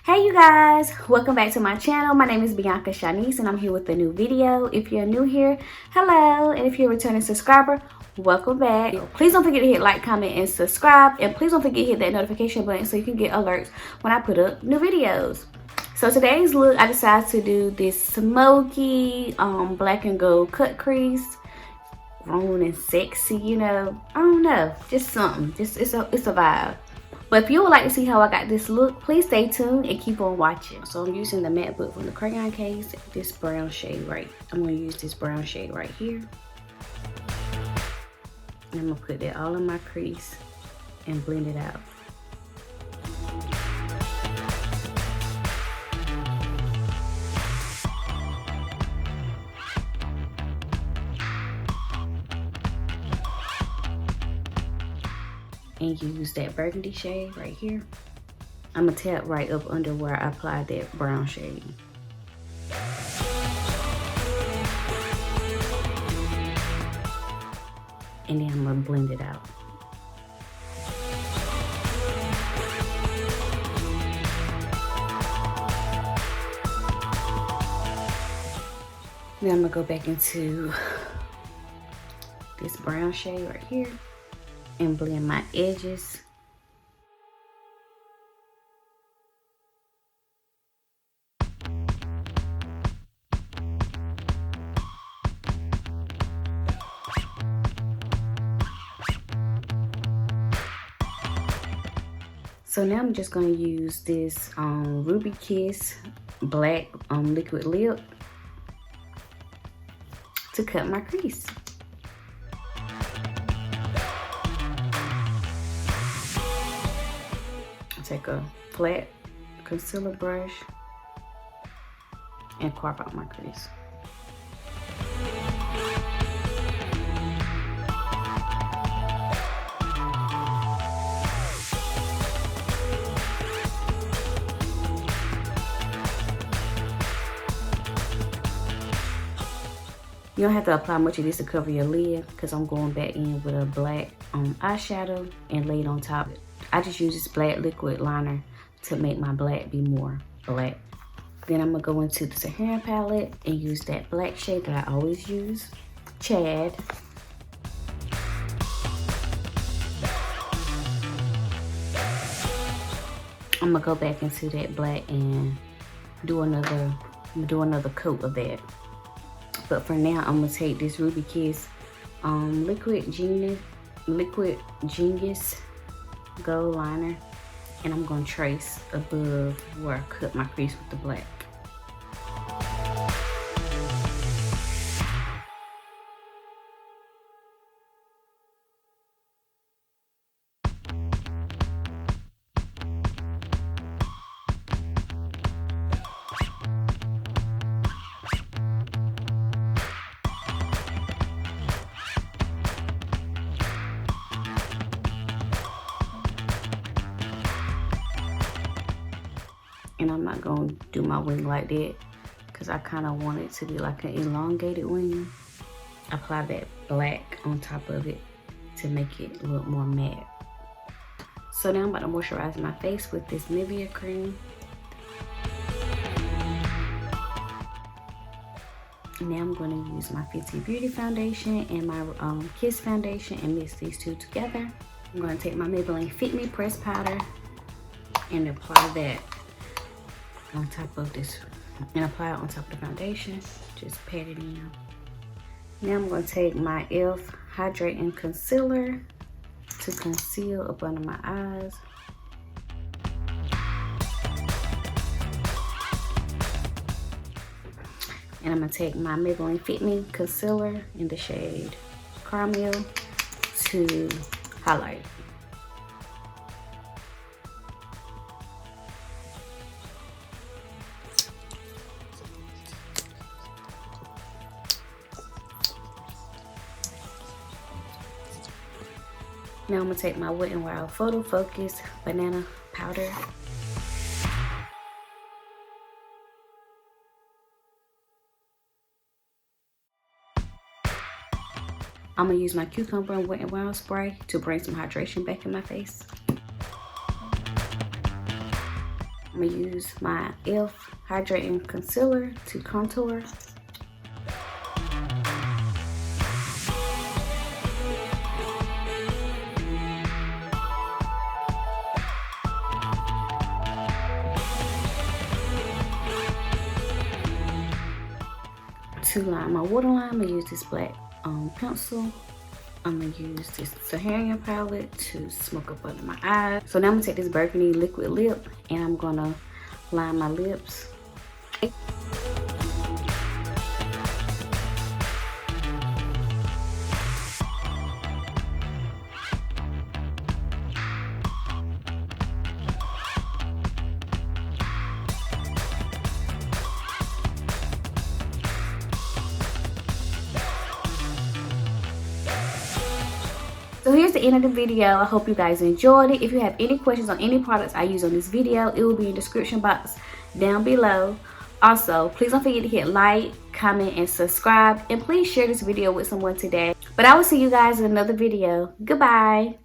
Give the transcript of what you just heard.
Hey you guys, welcome back to my channel. My name is Bianca Shanice and I'm here with a new video. If you're new here, hello, and if you're a returning subscriber, welcome back. Please don't forget to hit like, comment, and subscribe, and please don't forget to hit that notification button so you can get alerts when I put up new videos. So today's look, I decided to do this smoky black and gold cut crease, grown and sexy, you know. I don't know, just something. Just it's a vibe. But if you would like to see how I got this look, please stay tuned and keep on watching. So I'm using the matte book from the crayon case, this brown shade right. I'm gonna use this brown shade right here. And I'm gonna put that all in my crease and blend it out. And use that burgundy shade right here. I'm gonna tap right up under where I applied that brown shade. And then I'm gonna blend it out. Then I'm gonna go back into this brown shade right here and blend my edges. So now I'm just going to use this Ruby Kiss black liquid lip to cut my crease. Take a flat concealer brush and carve out my crease. You don't have to apply much of this to cover your lid because I'm going back in with a black eyeshadow and lay it on top. I just use this black liquid liner to make my black be more black. Then I'm gonna go into the SAHARAN palette and use that black shade that I always use, Chad. I'm gonna go back into that black and do another coat of that. But for now, I'm gonna take this Ruby Kiss Liquid Genius Gold liner, and I'm going to trace above where I cut my crease with the black. And I'm not going to do my wing like that because I kind of want it to be like an elongated wing. Apply that black on top of it to make it look more matte. So now I'm about to moisturize my face with this NIVEA cream. Now I'm going to use my FENTY Beauty foundation and my Kiss foundation and mix these two together. I'm going to take my Maybelline Fit Me pressed powder and apply that on top of this, and apply it on top of the foundation. Just pat it in. Now I'm going to take my e.l.f. hydrating concealer to conceal up under my eyes. And I'm going to take my Maybelline Fit Me concealer in the shade Caramel to highlight. Now I'm gonna take my Wet n Wild Photo Focus banana powder. I'm gonna use my cucumber and Wet n Wild spray to bring some hydration back in my face. I'm gonna use my e.l.f. hydrating concealer to contour. To line my waterline, I'm gonna use this black pencil. I'm gonna use this SAHARAN palette to smoke up under my eyes. So now I'm gonna take this Burgundy liquid lip and I'm gonna line my lips. So here's the end of the video. I hope you guys enjoyed it. If you have any questions on any products I use on this video, it will be in the description box down below. Also, please don't forget to hit like, comment, and subscribe. And please share this video with someone today. But I will see you guys in another video. Goodbye.